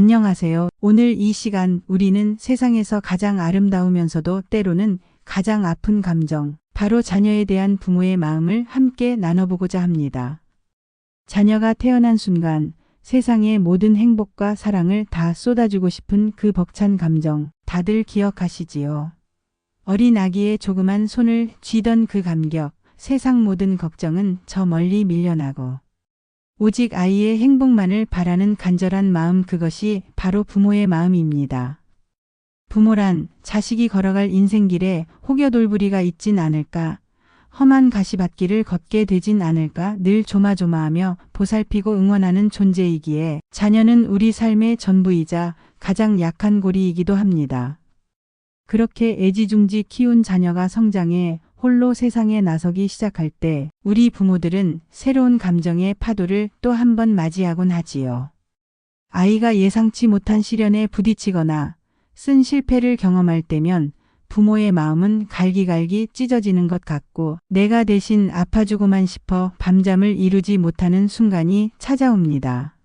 안녕하세요. 오늘 이 시간 우리는 세상에서 가장 아름다우면서도 때로는 가장 아픈 감정, 바로 자녀에 대한 부모의 마음을 함께 나눠보고자 합니다. 자녀가 태어난 순간 세상의 모든 행복과 사랑을 다 쏟아주고 싶은 그 벅찬 감정, 다들 기억하시지요? 어린 아기의 조그만 손을 쥐던 그 감격, 세상 모든 걱정은 저 멀리 밀려나고 오직 아이의 행복만을 바라는 간절한 마음, 그것이 바로 부모의 마음입니다. 부모란 자식이 걸어갈 인생길에 혹여돌부리가 있진 않을까, 험한 가시밭길을 걷게 되진 않을까 늘 조마조마하며 보살피고 응원하는 존재이기에 자녀는 우리 삶의 전부이자 가장 약한 고리이기도 합니다. 그렇게 애지중지 키운 자녀가 성장해 홀로 세상에 나서기 시작할 때 우리 부모들은 새로운 감정의 파도를 또 한 번 맞이하곤 하지요. 아이가 예상치 못한 시련에 부딪히거나 쓴 실패를 경험할 때면 부모의 마음은 갈기갈기 찢어지는 것 같고 내가 대신 아파주고만 싶어 밤잠을 이루지 못하는 순간이 찾아옵니다.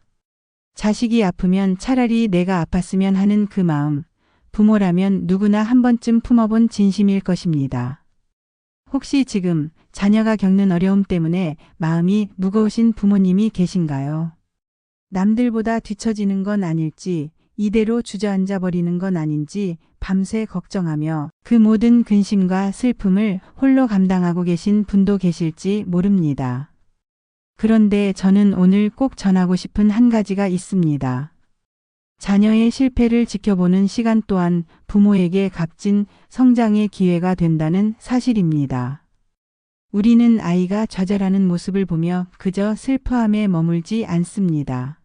자식이 아프면 차라리 내가 아팠으면 하는 그 마음, 부모라면 누구나 한 번쯤 품어본 진심일 것입니다. 혹시 지금 자녀가 겪는 어려움 때문에 마음이 무거우신 부모님이 계신가요? 남들보다 뒤처지는 건 아닐지, 이대로 주저앉아 버리는 건 아닌지 밤새 걱정하며 그 모든 근심과 슬픔을 홀로 감당하고 계신 분도 계실지 모릅니다. 그런데 저는 오늘 꼭 전하고 싶은 한 가지가 있습니다. 자녀의 실패를 지켜보는 시간 또한 부모에게 값진 성장의 기회가 된다는 사실입니다. 우리는 아이가 좌절하는 모습을 보며 그저 슬퍼함에 머물지 않습니다.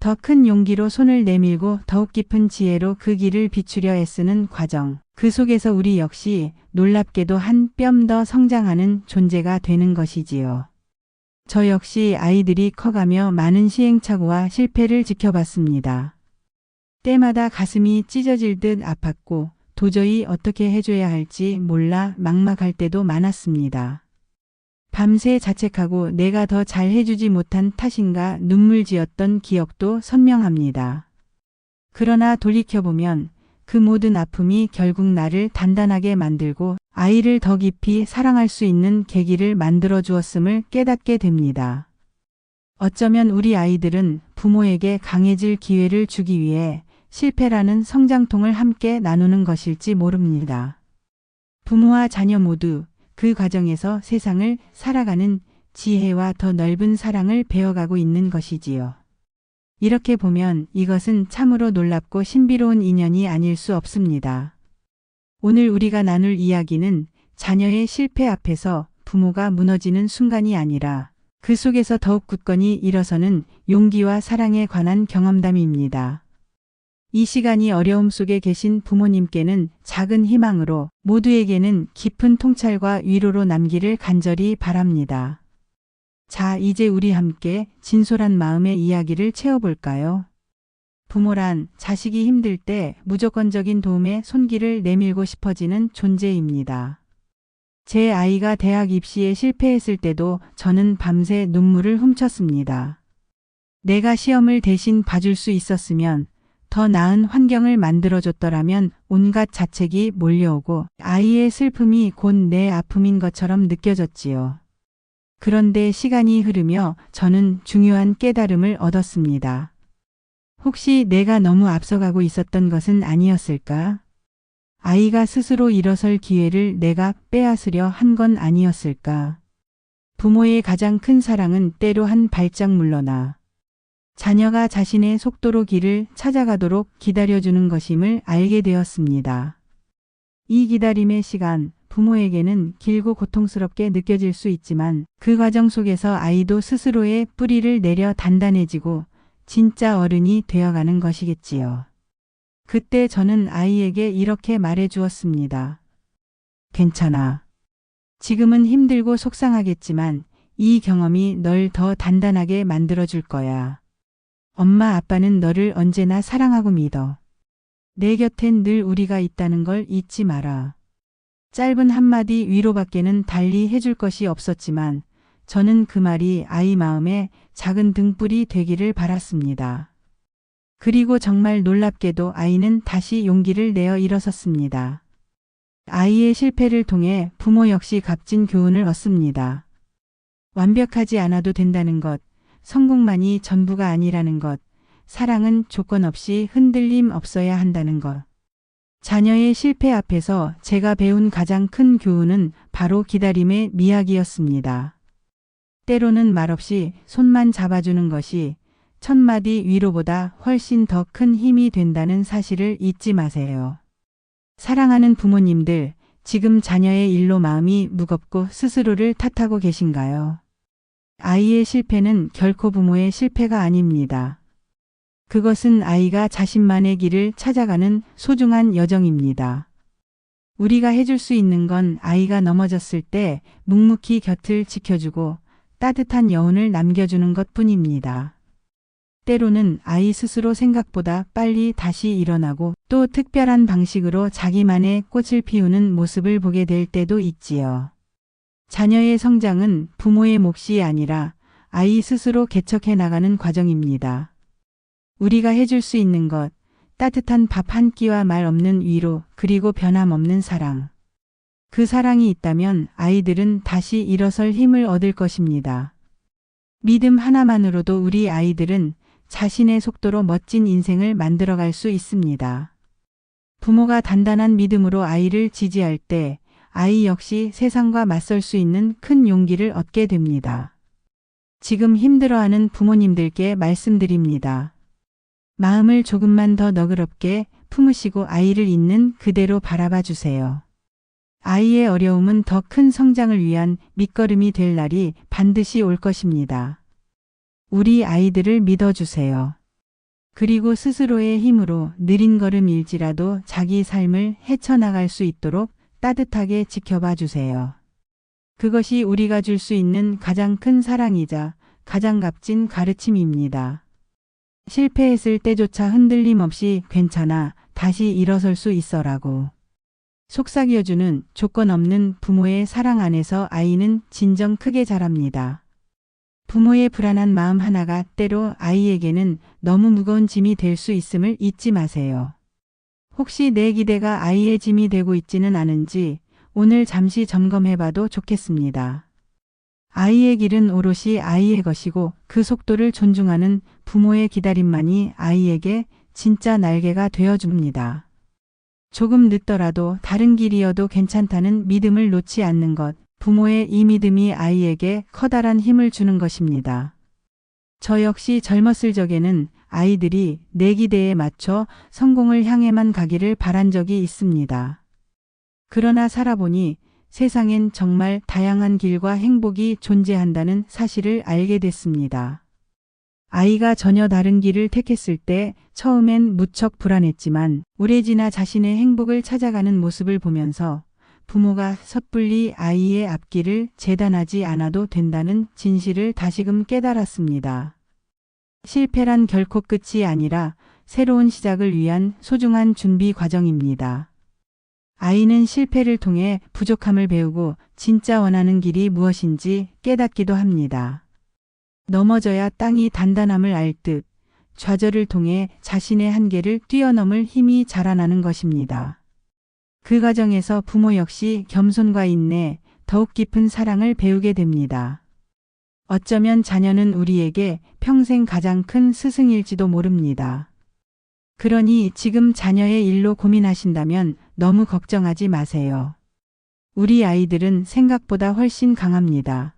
더 큰 용기로 손을 내밀고 더욱 깊은 지혜로 그 길을 비추려 애쓰는 과정, 그 속에서 우리 역시 놀랍게도 한 뼘 더 성장하는 존재가 되는 것이지요. 저 역시 아이들이 커가며 많은 시행착오와 실패를 지켜봤습니다. 때마다 가슴이 찢어질 듯 아팠고 도저히 어떻게 해줘야 할지 몰라 막막할 때도 많았습니다. 밤새 자책하고 내가 더 잘해주지 못한 탓인가 눈물지었던 기억도 선명합니다. 그러나 돌이켜보면 그 모든 아픔이 결국 나를 단단하게 만들고 아이를 더 깊이 사랑할 수 있는 계기를 만들어 주었음을 깨닫게 됩니다. 어쩌면 우리 아이들은 부모에게 강해질 기회를 주기 위해 실패라는 성장통을 함께 나누는 것일지 모릅니다. 부모와 자녀 모두 그 과정에서 세상을 살아가는 지혜와 더 넓은 사랑을 배워가고 있는 것이지요. 이렇게 보면 이것은 참으로 놀랍고 신비로운 인연이 아닐 수 없습니다. 오늘 우리가 나눌 이야기는 자녀의 실패 앞에서 부모가 무너지는 순간이 아니라 그 속에서 더욱 굳건히 일어서는 용기와 사랑에 관한 경험담입니다. 이 시간이 어려움 속에 계신 부모님께는 작은 희망으로, 모두에게는 깊은 통찰과 위로로 남기를 간절히 바랍니다. 자, 이제 우리 함께 진솔한 마음의 이야기를 채워볼까요? 부모란 자식이 힘들 때 무조건적인 도움에 손길을 내밀고 싶어지는 존재입니다. 제 아이가 대학 입시에 실패했을 때도 저는 밤새 눈물을 훔쳤습니다. 내가 시험을 대신 봐줄 수 있었으면, 더 나은 환경을 만들어줬더라면 온갖 자책이 몰려오고 아이의 슬픔이 곧 내 아픔인 것처럼 느껴졌지요. 그런데 시간이 흐르며 저는 중요한 깨달음을 얻었습니다. 혹시 내가 너무 앞서가고 있었던 것은 아니었을까? 아이가 스스로 일어설 기회를 내가 빼앗으려 한 건 아니었을까? 부모의 가장 큰 사랑은 때로 한 발짝 물러나 자녀가 자신의 속도로 길을 찾아가도록 기다려주는 것임을 알게 되었습니다. 이 기다림의 시간, 부모에게는 길고 고통스럽게 느껴질 수 있지만 그 과정 속에서 아이도 스스로의 뿌리를 내려 단단해지고 진짜 어른이 되어가는 것이겠지요. 그때 저는 아이에게 이렇게 말해 주었습니다. 괜찮아. 지금은 힘들고 속상하겠지만 이 경험이 널 더 단단하게 만들어줄 거야. 엄마 아빠는 너를 언제나 사랑하고 믿어. 내 곁엔 늘 우리가 있다는 걸 잊지 마라. 짧은 한마디 위로밖에는 달리 해줄 것이 없었지만 저는 그 말이 아이 마음에 작은 등불이 되기를 바랐습니다. 그리고 정말 놀랍게도 아이는 다시 용기를 내어 일어섰습니다. 아이의 실패를 통해 부모 역시 값진 교훈을 얻습니다. 완벽하지 않아도 된다는 것, 성공만이 전부가 아니라는 것, 사랑은 조건 없이 흔들림 없어야 한다는 것. 자녀의 실패 앞에서 제가 배운 가장 큰 교훈은 바로 기다림의 미학이었습니다. 때로는 말없이 손만 잡아주는 것이 천마디 위로보다 훨씬 더 큰 힘이 된다는 사실을 잊지 마세요. 사랑하는 부모님들, 지금 자녀의 일로 마음이 무겁고 스스로를 탓하고 계신가요? 아이의 실패는 결코 부모의 실패가 아닙니다. 그것은 아이가 자신만의 길을 찾아가는 소중한 여정입니다. 우리가 해줄 수 있는 건 아이가 넘어졌을 때 묵묵히 곁을 지켜주고 따뜻한 여운을 남겨주는 것뿐입니다. 때로는 아이 스스로 생각보다 빨리 다시 일어나고 또 특별한 방식으로 자기만의 꽃을 피우는 모습을 보게 될 때도 있지요. 자녀의 성장은 부모의 몫이 아니라 아이 스스로 개척해 나가는 과정입니다. 우리가 해줄 수 있는 것, 따뜻한 밥 한 끼와 말 없는 위로, 그리고 변함없는 사랑. 그 사랑이 있다면 아이들은 다시 일어설 힘을 얻을 것입니다. 믿음 하나만으로도 우리 아이들은 자신의 속도로 멋진 인생을 만들어갈 수 있습니다. 부모가 단단한 믿음으로 아이를 지지할 때 아이 역시 세상과 맞설 수 있는 큰 용기를 얻게 됩니다. 지금 힘들어하는 부모님들께 말씀드립니다. 마음을 조금만 더 너그럽게 품으시고 아이를 있는 그대로 바라봐 주세요. 아이의 어려움은 더 큰 성장을 위한 밑거름이 될 날이 반드시 올 것입니다. 우리 아이들을 믿어주세요. 그리고 스스로의 힘으로 느린 걸음일지라도 자기 삶을 헤쳐나갈 수 있도록 따뜻하게 지켜봐 주세요. 그것이 우리가 줄 수 있는 가장 큰 사랑이자 가장 값진 가르침입니다. 실패했을 때조차 흔들림 없이 괜찮아, 다시 일어설 수 있어라고 속삭여주는 조건 없는 부모의 사랑 안에서 아이는 진정 크게 자랍니다. 부모의 불안한 마음 하나가 때로 아이에게는 너무 무거운 짐이 될 수 있음을 잊지 마세요. 혹시 내 기대가 아이의 짐이 되고 있지는 않은지 오늘 잠시 점검해봐도 좋겠습니다. 아이의 길은 오롯이 아이의 것이고 그 속도를 존중하는 부모의 기다림만이 아이에게 진짜 날개가 되어줍니다. 조금 늦더라도 다른 길이어도 괜찮다는 믿음을 놓지 않는 것, 부모의 이 믿음이 아이에게 커다란 힘을 주는 것입니다. 저 역시 젊었을 적에는 아이들이 내 기대에 맞춰 성공을 향해만 가기를 바란 적이 있습니다. 그러나 살아보니 세상엔 정말 다양한 길과 행복이 존재한다는 사실을 알게 됐습니다. 아이가 전혀 다른 길을 택했을 때 처음엔 무척 불안했지만 오래 지나 자신의 행복을 찾아가는 모습을 보면서 부모가 섣불리 아이의 앞길을 재단하지 않아도 된다는 진실을 다시금 깨달았습니다. 실패란 결코 끝이 아니라 새로운 시작을 위한 소중한 준비 과정입니다. 아이는 실패를 통해 부족함을 배우고 진짜 원하는 길이 무엇인지 깨닫기도 합니다. 넘어져야 땅이 단단함을 알 듯 좌절을 통해 자신의 한계를 뛰어넘을 힘이 자라나는 것입니다. 그 과정에서 부모 역시 겸손과 인내, 더욱 깊은 사랑을 배우게 됩니다. 어쩌면 자녀는 우리에게 평생 가장 큰 스승일지도 모릅니다. 그러니 지금 자녀의 일로 고민하신다면 너무 걱정하지 마세요. 우리 아이들은 생각보다 훨씬 강합니다.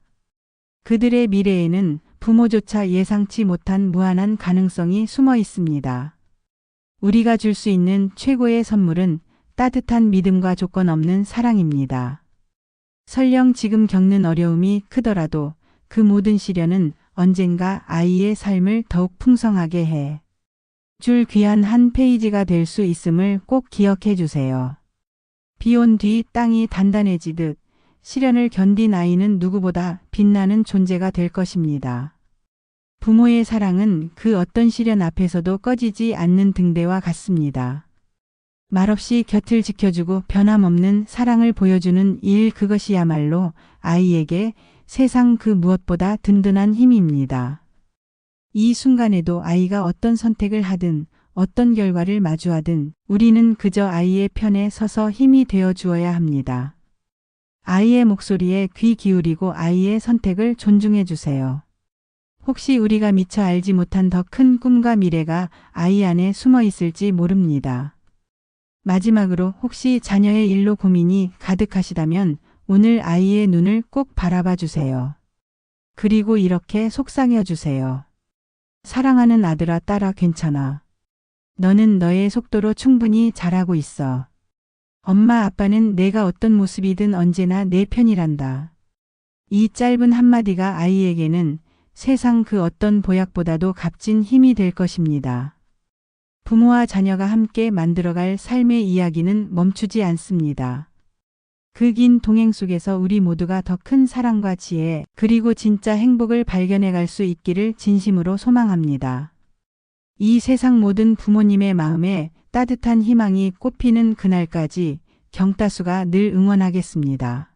그들의 미래에는 부모조차 예상치 못한 무한한 가능성이 숨어 있습니다. 우리가 줄 수 있는 최고의 선물은 따뜻한 믿음과 조건 없는 사랑입니다. 설령 지금 겪는 어려움이 크더라도 그 모든 시련은 언젠가 아이의 삶을 더욱 풍성하게 해 줄 귀한 한 페이지가 될 수 있음을 꼭 기억해 주세요. 비 온 뒤 땅이 단단해지듯 시련을 견딘 아이는 누구보다 빛나는 존재가 될 것입니다. 부모의 사랑은 그 어떤 시련 앞에서도 꺼지지 않는 등대와 같습니다. 말없이 곁을 지켜주고 변함없는 사랑을 보여주는 일, 그것이야말로 아이에게 세상 그 무엇보다 든든한 힘입니다. 이 순간에도 아이가 어떤 선택을 하든 어떤 결과를 마주하든 우리는 그저 아이의 편에 서서 힘이 되어 주어야 합니다. 아이의 목소리에 귀 기울이고 아이의 선택을 존중해 주세요. 혹시 우리가 미처 알지 못한 더 큰 꿈과 미래가 아이 안에 숨어 있을지 모릅니다. 마지막으로 혹시 자녀의 일로 고민이 가득하시다면 오늘 아이의 눈을 꼭 바라봐 주세요. 그리고 이렇게 속삭여 주세요. 사랑하는 아들아, 딸아, 괜찮아. 너는 너의 속도로 충분히 잘하고 있어. 엄마 아빠는 내가 어떤 모습이든 언제나 내 편이란다. 이 짧은 한마디가 아이에게는 세상 그 어떤 보약보다도 값진 힘이 될 것입니다. 부모와 자녀가 함께 만들어갈 삶의 이야기는 멈추지 않습니다. 그 긴 동행 속에서 우리 모두가 더 큰 사랑과 지혜 그리고 진짜 행복을 발견해 갈 수 있기를 진심으로 소망합니다. 이 세상 모든 부모님의 마음에 따뜻한 희망이 꽃피는 그날까지 경따수가 늘 응원하겠습니다.